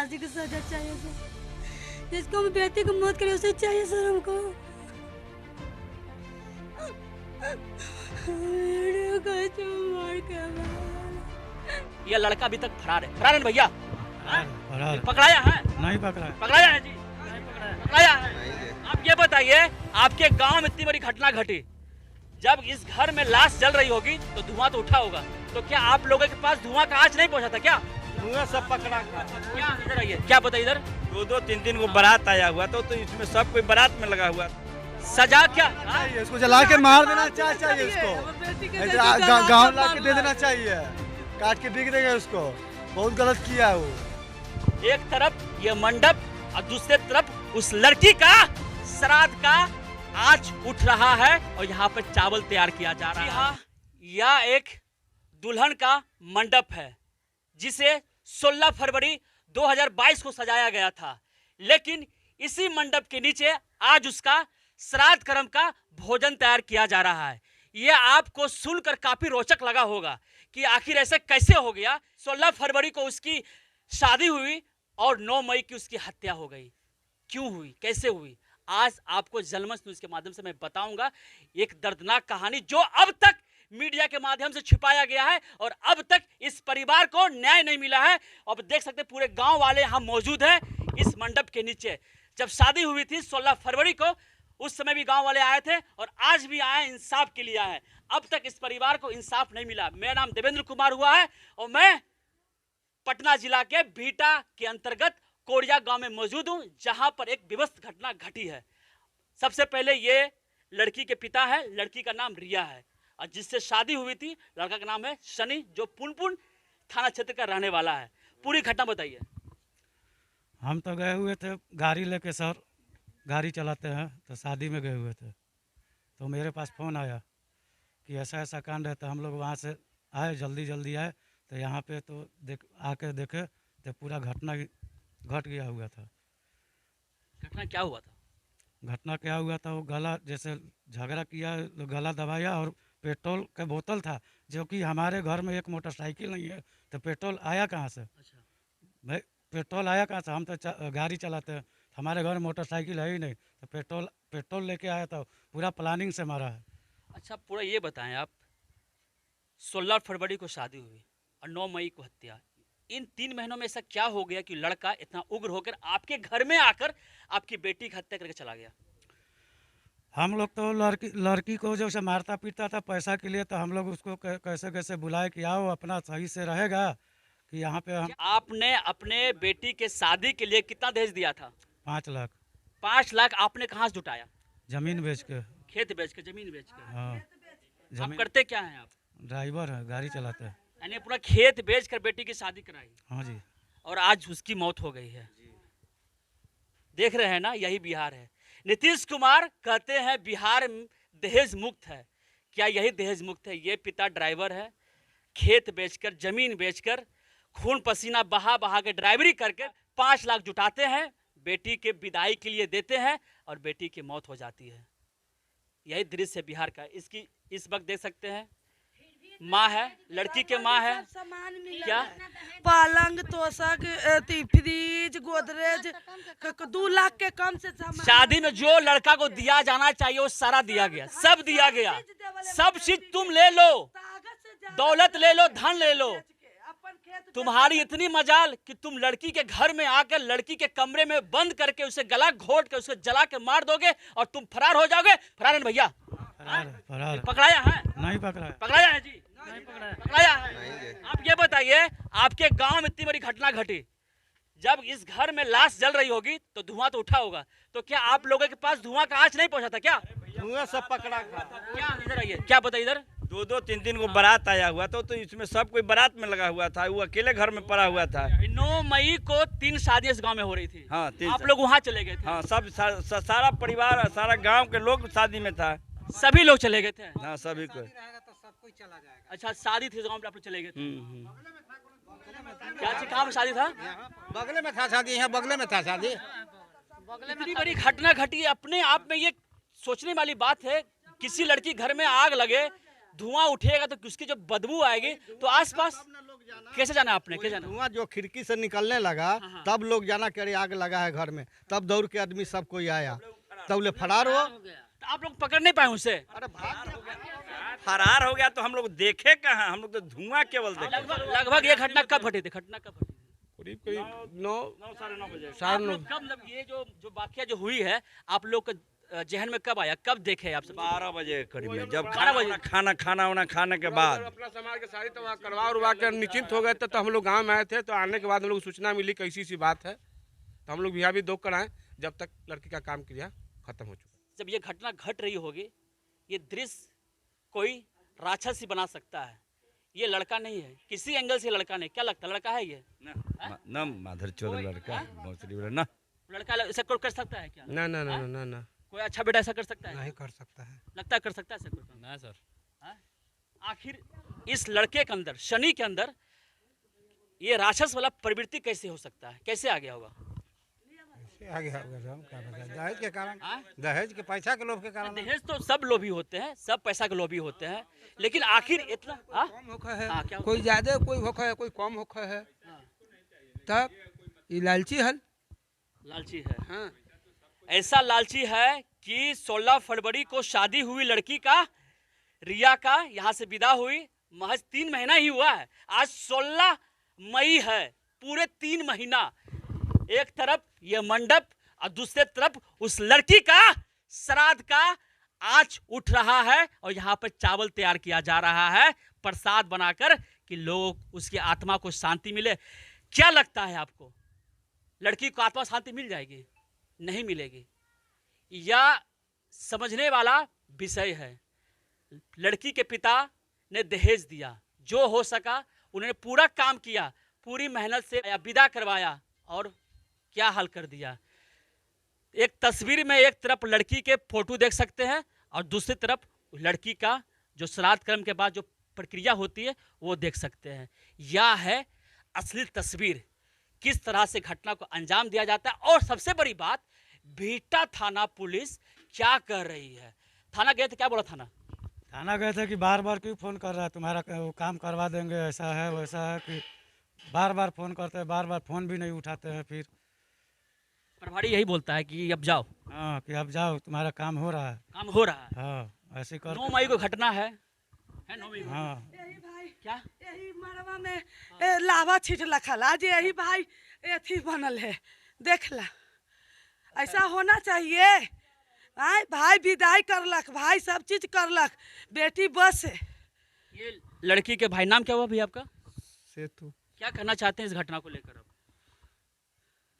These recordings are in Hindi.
फांसी की सजा चाहिए सर। जिसको भी बेटी को मौत करे उसे चाहिए सर हमको। ये लड़का अभी तक फरार है। फरार है ना भैया? फरार पकड़ाया है? नहीं पकड़ा है। पकड़ाया है जी? नहीं पकड़ाया है। आप ये बताइए, आपके गांव में इतनी बड़ी घटना घटी, जब इस घर में लाश जल रही होगी तो धुआं तो उठा होगा, तो क्या आप लोगों के पास धुआं का आँच नहीं पहुंचा था क्या? धुआं सब पकड़ा था। क्या इधर आइए, क्या पता इधर दो तीन दिन को बारात आया हुआ तो इसमें सब कोई बारात में लगा हुआ। सजा क्या? इसको जला के मार देना चाहिए उसको, गाँव ला के दे देना चाहिए, काट के बिक देंगे उसको। बहुत गलत किया है वो। एक तरफ ये मंडप और दूसरे तरफ उस लड़की का श्राद्ध का आज उठ रहा है और यहाँ पर चावल तैयार किया जा रहा है। यह एक दुल्हन का मंडप है जिसे 16 फरवरी 2022 को सजाया गया था, लेकिन इसी मंडप के नीचे आज उसका श्राद्ध कर्म का भोजन तैयार किया जा रहा है। यह आपको सुनकर काफी रोचक लगा होगा कि आखिर ऐसे कैसे हो गया। 16 फरवरी को उसकी शादी हुई और 9 मई की उसकी हत्या हो गई। क्यों हुई, कैसे हुई, आज आपको जनमंच न्यूज के माध्यम से मैं बताऊंगा। एक दर्दनाक कहानी जो अब तक मीडिया के माध्यम से छिपाया गया है और अब तक इस परिवार को न्याय नहीं मिला है। अब देख सकते पूरे गांव वाले यहाँ मौजूद हैं इस मंडप के नीचे। जब शादी हुई थी 16 फरवरी को, उस समय भी गांव वाले आए थे और आज भी आए, इंसाफ के लिए आए। अब तक इस परिवार को इंसाफ नहीं मिला। मेरा नाम देवेंद्र कुमार हुआ है और मैं पटना जिला के बीटा के अंतर्गत कोरिया गांव में मौजूद हूं, जहां पर एक विवश घटना घटी है। सबसे पहले ये लड़की के पिता है, लड़की का नाम रिया है और जिससे शादी हुई थी लड़का का नाम है शनि, जो पुनपुन थाना क्षेत्र का रहने वाला है। पूरी घटना बताइए। हम तो गए हुए थे गाड़ी लेके सर, गाड़ी चलाते हैं तो शादी में गए हुए थे, तो मेरे पास फ़ोन आया कि ऐसा ऐसा कांड है। तो हम लोग वहाँ से आए, जल्दी आए तो यहाँ पे तो आके देखे तो पूरा घटना घट गया हुआ था। घटना क्या हुआ था? घटना क्या हुआ था, वो गला जैसे झगड़ा किया, गला दबाया और पेट्रोल का बोतल था, जो कि हमारे घर में एक मोटरसाइकिल नहीं है, तो पेट्रोल आया कहाँ से? अच्छा, भाई पेट्रोल आया कहाँ से? हम तो गाड़ी चलाते हैं, हमारे घर में मोटरसाइकिल है ही नहीं, तो पेट्रोल लेके आया था। पूरा प्लानिंग से मारा है। अच्छा, पूरा ये बताएं आप, 16 फरवरी को शादी हुई और 9 मई को हत्या। इन 3 महीनों में ऐसा क्या हो गया कि लड़का इतना उग्र होकर आपके घर में आकर आपकी बेटी की हत्या करके चला गया? हम लोग तो लड़की को जब से मारता पीटता था पैसा के लिए, तो हम लोग उसको कैसे बुलाए कि आओ अपना सही से रहेगा कि यहाँ पे हम। आपने अपने बेटी के शादी के लिए कितना दहेज दिया था? 5 लाख। 5 लाख आपने कहाँ से जुटाया? जमीन बेच के। खेत बेच के, जमीन बेच के? हाँ, आप जमीन। करते क्या हैं आप? ड्राइवर है, गाड़ी चलाते हैं। यानी पूरा खेत बेच कर बेटी की शादी कराई? हाँ जी। और आज उसकी मौत हो गई है। देख रहे हैं ना, यही बिहार है। नीतीश कुमार कहते हैं बिहार दहेज मुक्त है। क्या यही दहेज मुक्त है? ये पिता ड्राइवर है, खेत बेचकर, जमीन बेचकर, खून पसीना बहा के ड्राइवरी करके 5 लाख जुटाते हैं, बेटी के विदाई के लिए देते हैं और बेटी की मौत हो जाती है। यही दृश्य है बिहार का। इसकी इस वक्त देख सकते हैं, माँ है, लड़की के माँ है। क्या? पलंग, तोशक, फ्रिज, गोदरेज 2 लाख के कम से शादी में जो लड़का को दिया जाना चाहिए वो सारा दिया गया, सब दिया गया। सब चीज तुम ले लो, दौलत ले लो, धन ले लो। तुम्हारी इतनी मजाल कि तुम लड़की के घर में आकर लड़की के कमरे में बंद करके उसे गला घोट के उसे जला के मार दोगे और तुम फरार हो जाओगे। फरार है ना भैया? फरार। पकड़ाया है? नहीं पकड़ा है। पकड़ाया है जी? नहीं पकड़ाया है। आप ये बताइए, आपके गांव में इतनी बड़ी घटना घटी, जब इस घर में लाश जल रही होगी तो धुआं तो उठा होगा, तो क्या आप लोगों के पास धुआं का आँच नहीं पहुंचा था क्या? धुआं सब पकड़ा था। क्या इधर आइए, क्या पता इधर दो तीन दिन को बारात आया हुआ तो इसमें सब कोई बारात में लगा हुआ था, वो अकेले घर में पड़ा हुआ था। 9 मई को 3 शादियां इस गांव में हो रही थी। हाँ, 3 आप लोग वहाँ चले गए थे? हाँ, सब सारा परिवार, सारा गांव के लोग शादी में था। सभी लोग चले गए थे? हाँ, सभी को। अच्छा, शादी थी गांव में, आप लोग चले गए थे? क्या कहाँ में शादी था? बगले में था शादी, यहाँ बगले में था शादी। इतनी बड़ी घटना घटी, अपने आप में ये सोचने वाली बात है। किसी लड़की घर में आग लगे धुआं उठेगा तो उसकी जो बदबू आएगी तो आसपास कैसे जाना आपने, कैसे जाना? धुआं जो खिड़की से निकलने लगा तब लोग जाना कि अरे आग लगा है घर में, तब दौड़ के आदमी सब कोई आया, तब ले फरार हो। तो आप लोग पकड़ नहीं पाए उसे? अरे भाग फरार हो गया तो हम लोग देखे कहाँ, हम लोग तो धुआं केवल देखे। लगभग ये घटना कब घटी थी? घटना कब घटी थी? करीब करीब 9 साढ़े 9 बजे। आप लोग कब, मतलब ये जो वाकया जो हुई है आप लोग के जहन में कब आया, कब देखे आप सब? 12 बजे करीब में, जब 12 बजे। खाना खाने के बाद अपना समाज के सारी तो करवा उरवा कर निश्चिंत हो गए थे। तो हम लोग गांव में आए थे, तो आने के बाद हम लोग सूचना मिली कैसी सी बात है, तो हम लोग यहाँ भी दौड़ कर आए जब तक लड़की का काम क्रिया खत्म हो चुका। जब ये घटना घट रही होगी, ये दृश्य कोई राक्षस ही बना सकता है, ये लड़का नहीं है, किसी एंगल से लड़का नहीं। क्या लगता है लड़का है ये? ना माधर चौधर लड़का भोसड़ी वाला ना, लड़का ऐसा कोई कर सकता है क्या? ना ना ना ना ना कोई अच्छा बेटा ऐसा कर सकता है? नहीं कर सकता है। लगता है कर सकता है ऐसा कोई? ना सर। आखिर इस लड़के के अंदर, शनि के अंदर ये राक्षस वाला प्रवृत्ति कैसे हो सकता है, कैसे आ गया होगा? आगे क्या बता, दहेज के कारण, दहेज के पैसा के लोभ के कारण। दहेज तो सब लोभी होते हैं, सब पैसा के लोभी होते हैं, लेकिन आखिर इतना कम होखा है, क्या कोई ज्यादा कोई होखा है, कोई कम होखा है, तब ये लालची हल। लालची है। हाँ, ऐसा लालची है कि 16 फरवरी को शादी हुई लड़की का, रिया का, यहाँ से विदा हुई, महज 3 महीना ही हुआ है। आज 16 मई है, पूरे 3 महीना एक तरफ ये मंडप और दूसरे तरफ उस लड़की का श्राद्ध का आँच उठ रहा है और यहाँ पर चावल तैयार किया जा रहा है प्रसाद बनाकर कि लोग उसकी आत्मा को शांति मिले। क्या लगता है आपको, लड़की को आत्मा शांति मिल जाएगी? नहीं मिलेगी। यह समझने वाला विषय है। लड़की के पिता ने दहेज दिया, जो हो सका उन्होंने पूरा काम किया, पूरी मेहनत से विदा करवाया और क्या हाल कर दिया। एक तस्वीर में एक तरफ लड़की के फोटो देख सकते हैं और दूसरी तरफ लड़की का जो श्राद्ध कर्म के बाद जो प्रक्रिया होती है वो देख सकते हैं। यह है असली तस्वीर, किस तरह से घटना को अंजाम दिया जाता है। और सबसे बड़ी बात, बिहटा थाना पुलिस क्या कर रही है? थाना गए थे, क्या बोला थाना? थाना गए थे कि बार बार क्यों फ़ोन कर रहा है, तुम्हारा वो काम करवा देंगे, ऐसा है वैसा है, कि बार बार फ़ोन करते हैं, बार बार फ़ोन भी नहीं उठाते हैं। फिर प्रभारी यही बोलता है कि अब जाओ। हाँ, कि अब जाओ, तुम्हारा काम हो रहा है। काम हो रहा है। हाँ, ऐसे कर 9 मई को घटना है 9 मई को। हाँ, यही भाई, क्या यही मरवा में लावा छीट लखल, आज यही भाई एथी बनल है, देख ला, ऐसा होना चाहिए। आय भाई विदाई करलक, भाई सब चीज करलक, बेटी बस है। ये लड़की के भाई, नाम क्या हुआ भैया आपका? सेतु, क्या कहना चाहते हैं इस घटना को लेकर? अब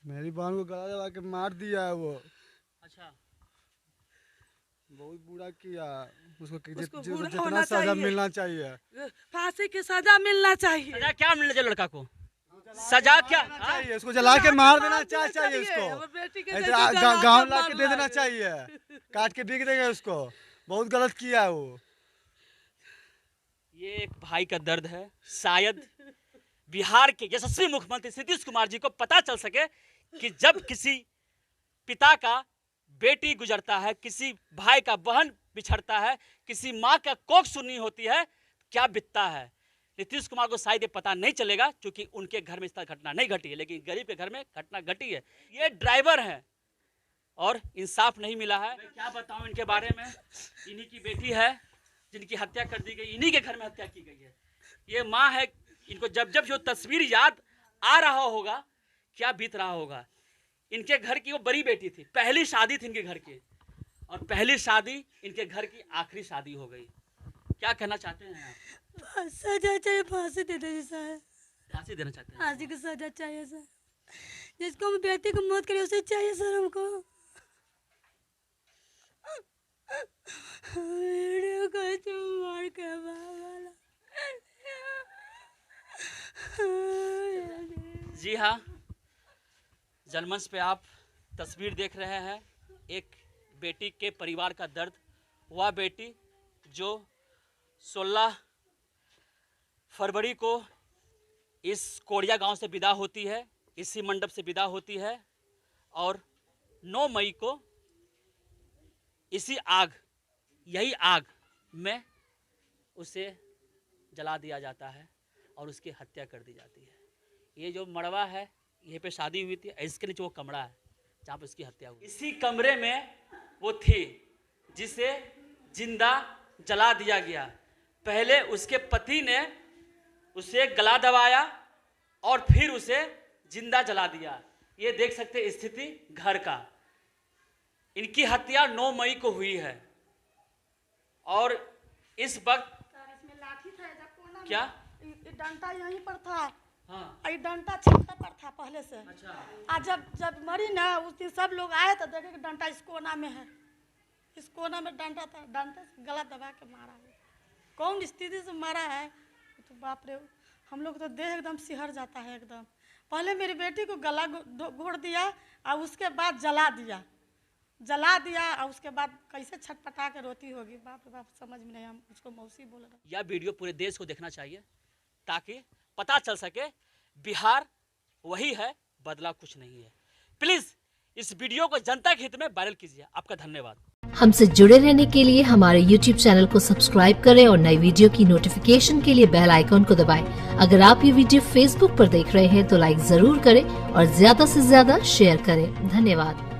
मेरी बहन को गला दबा के मार दिया है वो, अच्छा, बहुत बुरा किया उसको, उसको बुरा जितना होना सजा चाहिए। मिलना चाहिए। फांसी की सजा मिलना चाहिए। सजा क्या मिलना चाहिए लड़का को? सजा क्या? चाहिए उसको जला के मार देना चाहिए अब उसको, बेटी के ऐसे जैसे जला गाँव के ला के दे मारना देना है। चाहिए, काट के बिक देंगे उसको, बहुत गलत किया है वो। ये एक भाई का दर्द है। शायद बिहार के यशस्वी मुख्यमंत्री नीतीश कुमार जी को पता चल सके कि जब किसी पिता का बेटी गुजरता है, किसी भाई का बहन बिछड़ता है, किसी माँ का कोख सुननी होती है, क्या बीतता है। नीतीश कुमार को शायद ये पता नहीं चलेगा क्योंकि उनके घर में इस तरह घटना नहीं घटी है, लेकिन गरीब के घर में घटना घटी है। ये ड्राइवर है और इंसाफ नहीं मिला है। मैं क्या बताऊं इनके बारे में। इन्हीं की बेटी है जिनकी हत्या कर दी गई, इन्हीं के घर में हत्या की गई है। ये माँ है, इनको जब जब जो तस्वीर याद आ रहा होगा, क्या बीत रहा होगा। इनके घर की वो बड़ी बेटी थी, पहली शादी थी इनके घर की, और पहली शादी इनके घर की आखिरी शादी हो गई। क्या कहना चाहते हैं आप? सजा चाहिए, फांसी दे दीजिए सर, फांसी देना चाहते हैं? फांसी की सजा चाहिए सर, जिसको हम बेटी को मौत करे उसे चाहिए सर हमको। वीडियो को तुम मार के वाला। जी हाँ, जनमंच पे आप तस्वीर देख रहे हैं एक बेटी के परिवार का दर्द। वह बेटी जो 16 फरवरी को इस कोड़िया गांव से विदा होती है, इसी मंडप से विदा होती है, और 9 मई को इसी आग, यही आग में उसे जला दिया जाता है और उसकी हत्या कर दी जाती है। ये जो मड़वा है, यहीं पे शादी हुई थी, इसके नीचे वो कमरा है जहाँ पे उसकी हत्या हुई। इसी कमरे में वो थी जिसे जिंदा जला दिया गया। पहले उसके पति ने उसे गला दबाया और फिर उसे जिंदा जला दिया। ये देख सकते स्थिति घर का। इनकी हत्या 9 मई को हुई है और इस वक्त इसमें लाठी था, इधर कोना में। क्या ये डंडा यहीं पर था। हाँ, ये डंडा छाता पर था पहले से। अच्छा, आज जब मरी ना, उस दिन सब लोग आए तो देखे कि डंडा इस कोना में है। इस कोना में डंडा था, डंडा से गला दबा के मारा है। कौन स्थिति से मारा है तो बाप रे, हम लोग तो देह एकदम सिहर जाता है एकदम। पहले मेरी बेटी को गला घोड़ दिया और उसके बाद जला दिया और उसके बाद कैसे छटपटा के रोती होगी, बाप रे बाप, समझ में नहीं। हम उसको मौसी बोल रहे। यह वीडियो पूरे देश को देखना चाहिए ताकि पता चल सके बिहार वही है, बदला कुछ नहीं है। प्लीज इस वीडियो को जनता के हित में वायरल कीजिए। आपका धन्यवाद। हमसे जुड़े रहने के लिए हमारे YouTube चैनल को सब्सक्राइब करें और नई वीडियो की नोटिफिकेशन के लिए बेल आइकॉन को दबाएं। अगर आप ये वीडियो Facebook पर देख रहे हैं तो लाइक जरूर करें और ज्यादा से ज्यादा शेयर करें। धन्यवाद।